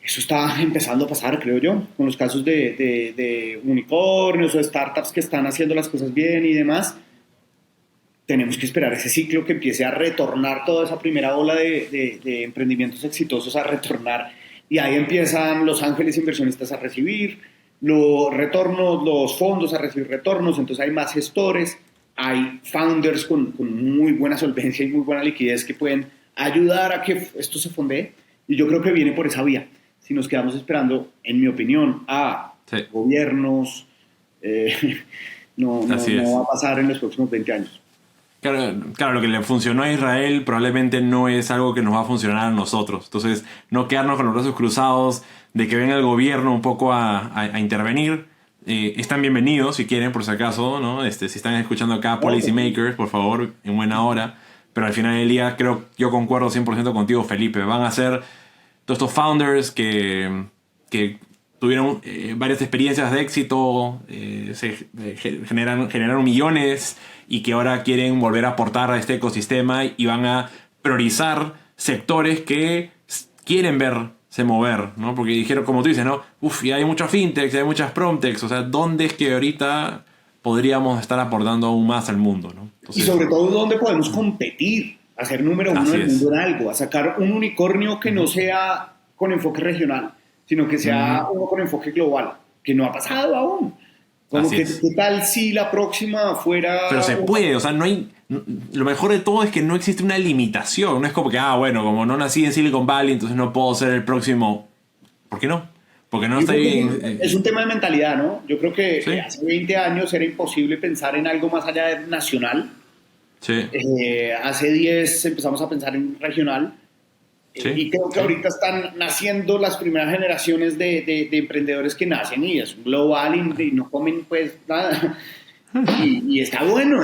Eso está empezando a pasar, creo yo, con los casos de unicornios o startups que están haciendo las cosas bien y demás. Tenemos que esperar ese ciclo que empiece a retornar toda esa primera ola de emprendimientos exitosos a retornar, y ahí empiezan los ángeles inversionistas a recibir los retornos, los fondos a recibir retornos, entonces hay más gestores, hay founders con muy buena solvencia y muy buena liquidez que pueden ayudar a que esto se fondee, y yo creo que viene por esa vía. Si nos quedamos esperando, en mi opinión, a gobiernos, no va a pasar en los próximos 20 años. Claro, lo que le funcionó a Israel probablemente no es algo que nos va a funcionar a nosotros. Entonces, no quedarnos con los brazos cruzados de que venga el gobierno un poco a intervenir. Están bienvenidos si quieren, por si acaso, ¿no? Si están escuchando acá, policy makers, por favor, en buena hora. Pero al final del día, yo concuerdo 100% contigo, Felipe. Van a ser todos estos founders que tuvieron varias experiencias de éxito, generaron millones y que ahora quieren volver a aportar a este ecosistema y van a priorizar sectores que quieren verse mover, ¿no? Porque dijeron, como tú dices, ¿no? Ya hay muchas fintechs, hay muchas promtechs, o sea, ¿dónde es que ahorita podríamos estar aportando aún más al mundo, ¿no? Entonces, y sobre todo, ¿dónde podemos competir? A ser número uno del mundo en algo, a sacar un unicornio que no sea con enfoque regional, sino que sea uno con enfoque global, que no ha pasado aún. Como que, ¿qué tal si la próxima fuera...? Pero se puede, o sea, no hay... Lo mejor de todo es que no existe una limitación. No es como que, bueno, como no nací en Silicon Valley, entonces no puedo ser el próximo. ¿Por qué no? Porque no estoy bien... Es un tema de mentalidad, ¿no? Yo creo que hace 20 años era imposible pensar en algo más allá de nacional. Hace 10 empezamos a pensar en regional. Y creo que ahorita están naciendo las primeras generaciones de emprendedores que nacen y es global y no comen pues nada. Y está bueno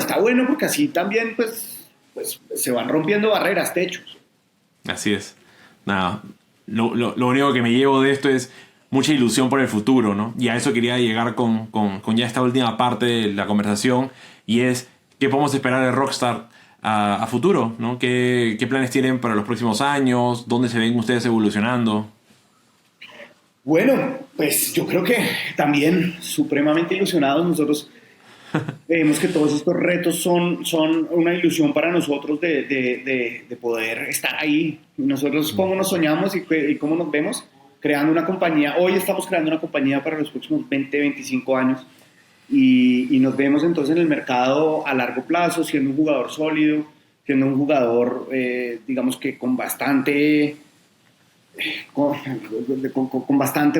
porque así también pues se van rompiendo barreras, techos. Así es. Nada, lo único que me llevo de esto es mucha ilusión por el futuro, ¿no? Y a eso quería llegar con ya esta última parte de la conversación, y es ¿qué podemos esperar de Rockstar a futuro, ¿no? ¿Qué planes tienen para los próximos años? ¿Dónde se ven ustedes evolucionando? Bueno, pues yo creo que también supremamente ilusionados. Nosotros vemos que todos estos retos son una ilusión para nosotros de poder estar ahí. Nosotros cómo nos soñamos y cómo nos vemos creando una compañía. Hoy estamos creando una compañía para los próximos 20, 25 años. Y nos vemos entonces en el mercado a largo plazo, siendo un jugador sólido, siendo un jugador, digamos que con bastantes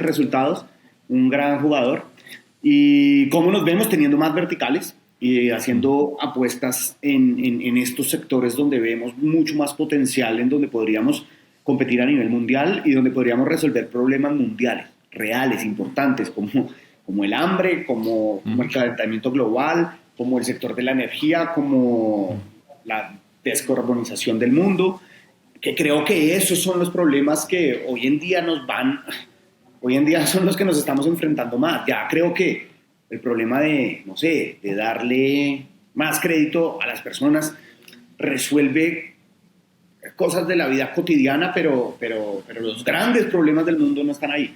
resultados, un gran jugador. Y cómo nos vemos teniendo más verticales y haciendo apuestas en estos sectores donde vemos mucho más potencial, en donde podríamos competir a nivel mundial y donde podríamos resolver problemas mundiales, reales, importantes, como el hambre, como el calentamiento global, como el sector de la energía, como la descarbonización del mundo, que creo que esos son los problemas que hoy en día son los que nos estamos enfrentando más. Ya creo que el problema de darle más crédito a las personas resuelve cosas de la vida cotidiana, pero los grandes problemas del mundo no están ahí.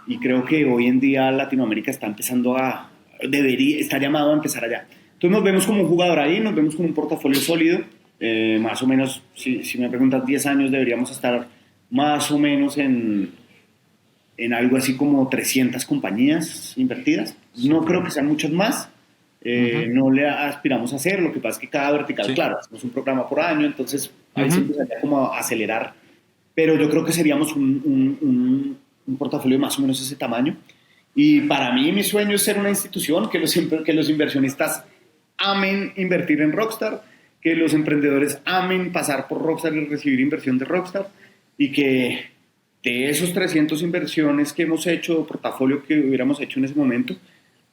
Y creo que hoy en día Latinoamérica está empezando está llamado a empezar allá. Entonces nos vemos como un jugador ahí, nos vemos con un portafolio sólido. Más o menos, si me preguntas 10 años, deberíamos estar más o menos en algo así como 300 compañías invertidas. No creo que sean muchas más. No le aspiramos a hacer, lo que pasa es que cada vertical, claro, hacemos un programa por año, entonces ahí se empezaría como a acelerar, pero yo creo que seríamos un portafolio de más o menos ese tamaño, y para mí mi sueño es ser una institución que los inversionistas amen invertir en Rockstar, que los emprendedores amen pasar por Rockstar y recibir inversión de Rockstar, y que de esos 300 inversiones que hemos hecho, portafolio que hubiéramos hecho en ese momento,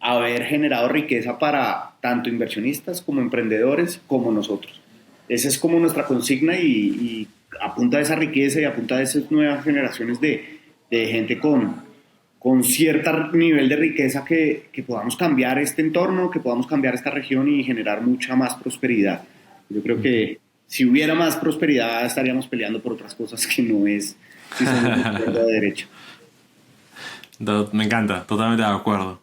haber generado riqueza para tanto inversionistas como emprendedores como nosotros. Esa es como nuestra consigna, y a punta de esa riqueza y a punta de esas nuevas generaciones de gente con cierto nivel de riqueza que podamos cambiar este entorno, que podamos cambiar esta región y generar mucha más prosperidad. Yo creo que si hubiera más prosperidad estaríamos peleando por otras cosas que no es si somos de derecho. Me encanta, totalmente de acuerdo.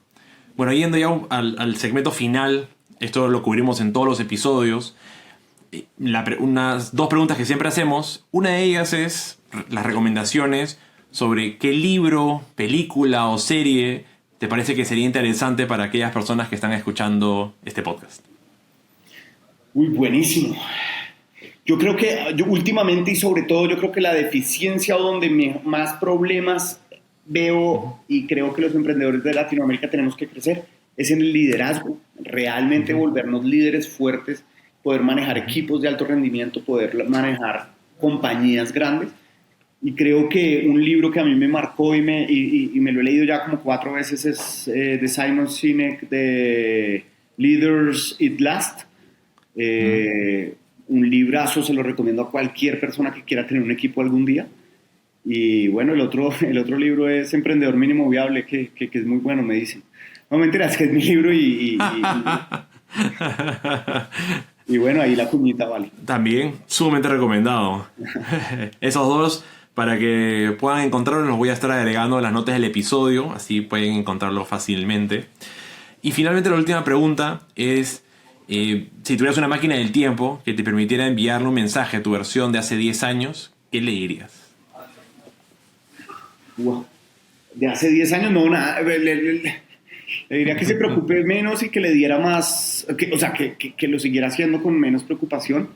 Bueno, yendo ya al segmento final, esto lo cubrimos en todos los episodios. Unas 2 preguntas que siempre hacemos. Una de ellas es las recomendaciones sobre qué libro, película o serie te parece que sería interesante para aquellas personas que están escuchando este podcast. Uy, buenísimo. Yo creo que últimamente, y sobre todo, yo creo que la deficiencia o donde más problemas veo, y creo que los emprendedores de Latinoamérica tenemos que crecer, es en el liderazgo. Realmente volvernos líderes fuertes, poder manejar equipos de alto rendimiento, poder manejar compañías grandes. Y creo que un libro que a mí me marcó y me lo he leído ya como 4 veces es de Simon Sinek, de Leaders Eat Last. Un librazo, se lo recomiendo a cualquier persona que quiera tener un equipo algún día. Y bueno, el otro libro es Emprendedor Mínimo Viable, que es muy bueno, me dicen. No me enteras que es mi libro y bueno, ahí la cuñita vale. También, sumamente recomendado. Esos 2, para que puedan encontrarlos, los voy a estar agregando en las notas del episodio, así pueden encontrarlo fácilmente. Y finalmente la última pregunta es, si tuvieras una máquina del tiempo que te permitiera enviarle un mensaje a tu versión de hace 10 años, ¿qué le dirías? Wow. De hace 10 años, no, nada. Le diría que se preocupe menos y que le diera más, que lo siguiera haciendo con menos preocupación,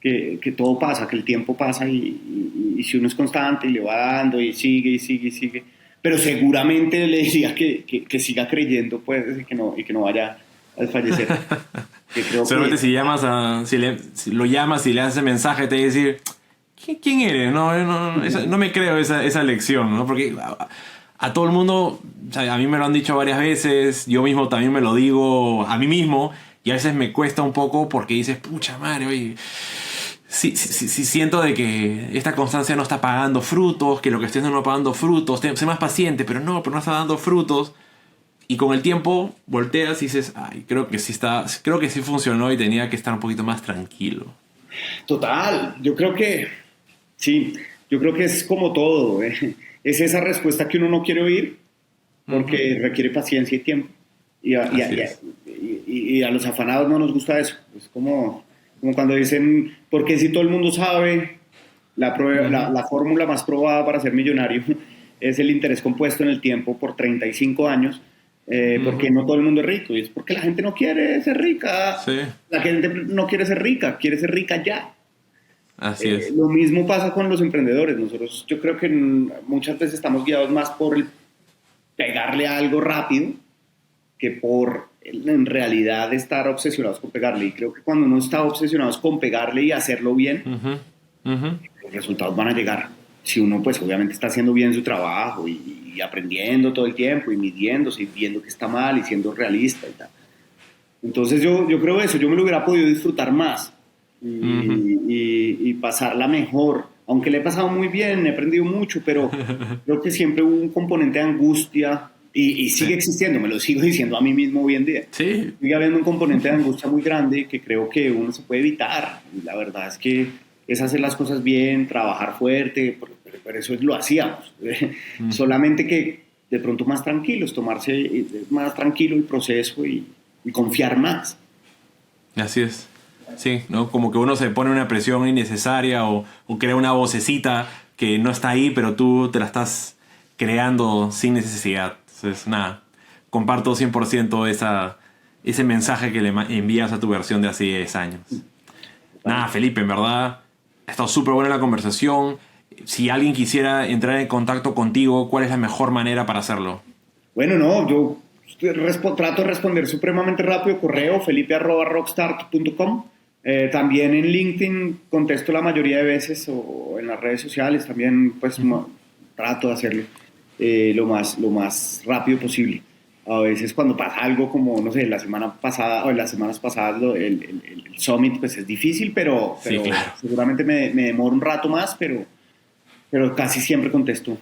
que todo pasa, que el tiempo pasa y si uno es constante y le va dando y sigue, pero seguramente le diría que siga creyendo, pues, y que no vaya a desfallecer. Solamente si lo llamas y le haces mensaje, te va a decir, ¿quién eres? No me creo esa lección, ¿no? Porque a todo el mundo, o sea, a mí me lo han dicho varias veces, yo mismo también me lo digo a mí mismo, y a veces me cuesta un poco porque dices, pucha madre, oye, sí, siento de que esta constancia no está pagando frutos, que lo que estoy haciendo no está pagando frutos, sé más paciente, pero no está dando frutos. Y con el tiempo volteas y dices, ay, creo que sí funcionó y tenía que estar un poquito más tranquilo. Total, yo creo que sí, yo creo que es como todo, es esa respuesta que uno no quiere oír porque requiere paciencia y tiempo. Y a los afanados no nos gusta eso. Es como cuando dicen, porque si todo el mundo sabe, la fórmula más probada para ser millonario es el interés compuesto en el tiempo por 35 años. Porque no todo el mundo es rico, y es porque la gente no quiere ser rica. Sí. La gente no quiere ser rica, quiere ser rica ya. Así es. Lo mismo pasa con los emprendedores. Nosotros, yo creo que muchas veces estamos guiados más por pegarle a algo rápido que por en realidad estar obsesionados con pegarle. Y creo que cuando uno está obsesionado con pegarle y hacerlo bien, los resultados van a llegar. Si uno, pues, obviamente está haciendo bien su trabajo y aprendiendo todo el tiempo y midiéndose y viendo que está mal y siendo realista y tal. Entonces yo creo eso, yo me lo hubiera podido disfrutar más y pasarla mejor. Aunque le he pasado muy bien, he aprendido mucho, pero creo que siempre hubo un componente de angustia y sigue existiendo, me lo sigo diciendo a mí mismo hoy en día. Sí. Sigue habiendo un componente de angustia muy grande que creo que uno se puede evitar. Y la verdad es que es hacer las cosas bien, trabajar fuerte, por eso lo hacíamos. Solamente que de pronto más tranquilos, tomarse más tranquilo el proceso y confiar más. Así es. Sí, ¿no? Como que uno se pone una presión innecesaria o crea una vocecita que no está ahí, pero tú te la estás creando sin necesidad. Entonces, nada, comparto 100% ese mensaje que le envías a tu versión de hace 10 años. Nada, Felipe, en verdad, ha estado súper buena la conversación. Si alguien quisiera entrar en contacto contigo, ¿cuál es la mejor manera para hacerlo? Bueno, no, yo trato de responder supremamente rápido, correo felipe@rockstart.com. También en LinkedIn contesto la mayoría de veces, o en las redes sociales también, pues trato de hacerlo lo más rápido posible. A veces cuando pasa algo como, no sé, la semana pasada o las semanas pasadas el Summit, pues es difícil, pero sí, claro. Seguramente me demoro un rato más, pero casi siempre contesto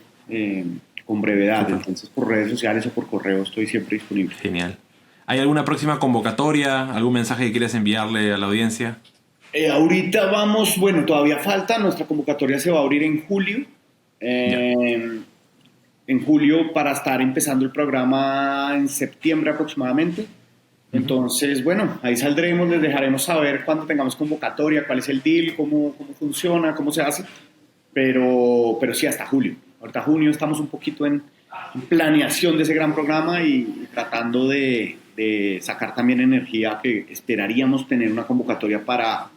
con brevedad. Super. Entonces por redes sociales o por correo estoy siempre disponible. Genial. ¿Hay alguna próxima convocatoria? ¿Algún mensaje que quieras enviarle a la audiencia? Ahorita vamos, bueno, todavía falta. Nuestra convocatoria se va a abrir en julio. En julio para estar empezando el programa en septiembre aproximadamente. Entonces, bueno, ahí saldremos, les dejaremos saber cuando tengamos convocatoria, cuál es el deal, cómo funciona, cómo se hace. Pero sí, hasta julio. Ahorita junio estamos un poquito en planeación de ese gran programa y tratando de sacar también energía, que esperaríamos tener una convocatoria para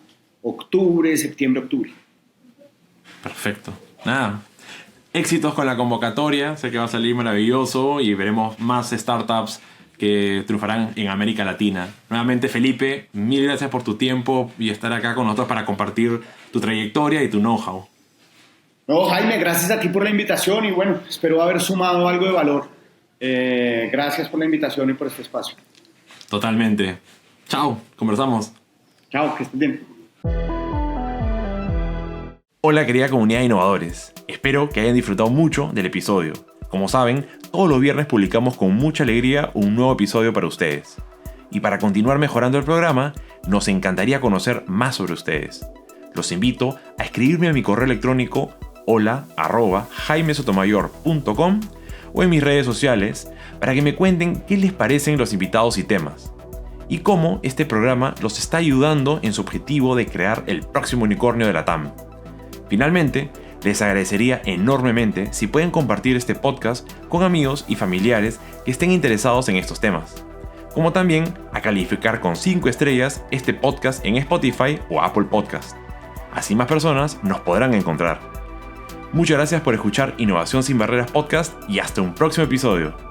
septiembre-octubre. Perfecto. Nada, éxitos con la convocatoria, sé que va a salir maravilloso y veremos más startups que triunfarán en América Latina. Nuevamente, Felipe, mil gracias por tu tiempo y estar acá con nosotros para compartir tu trayectoria y tu know-how. No, Jaime, gracias a ti por la invitación y bueno, espero haber sumado algo de valor. Gracias por la invitación y por este espacio. Totalmente. Chao, conversamos. Chao, que estés bien. Hola querida comunidad de innovadores, espero que hayan disfrutado mucho del episodio. Como saben, todos los viernes publicamos con mucha alegría un nuevo episodio para ustedes. Y para continuar mejorando el programa, nos encantaría conocer más sobre ustedes. Los invito a escribirme a mi correo electrónico hola@jaimesotomayor.com o en mis redes sociales para que me cuenten qué les parecen los invitados y temas y cómo este programa los está ayudando en su objetivo de crear el próximo unicornio de la TAM. Finalmente, les agradecería enormemente si pueden compartir este podcast con amigos y familiares que estén interesados en estos temas, como también a calificar con 5 estrellas este podcast en Spotify o Apple Podcast. Así más personas nos podrán encontrar. Muchas gracias por escuchar Innovación Sin Barreras Podcast y hasta un próximo episodio.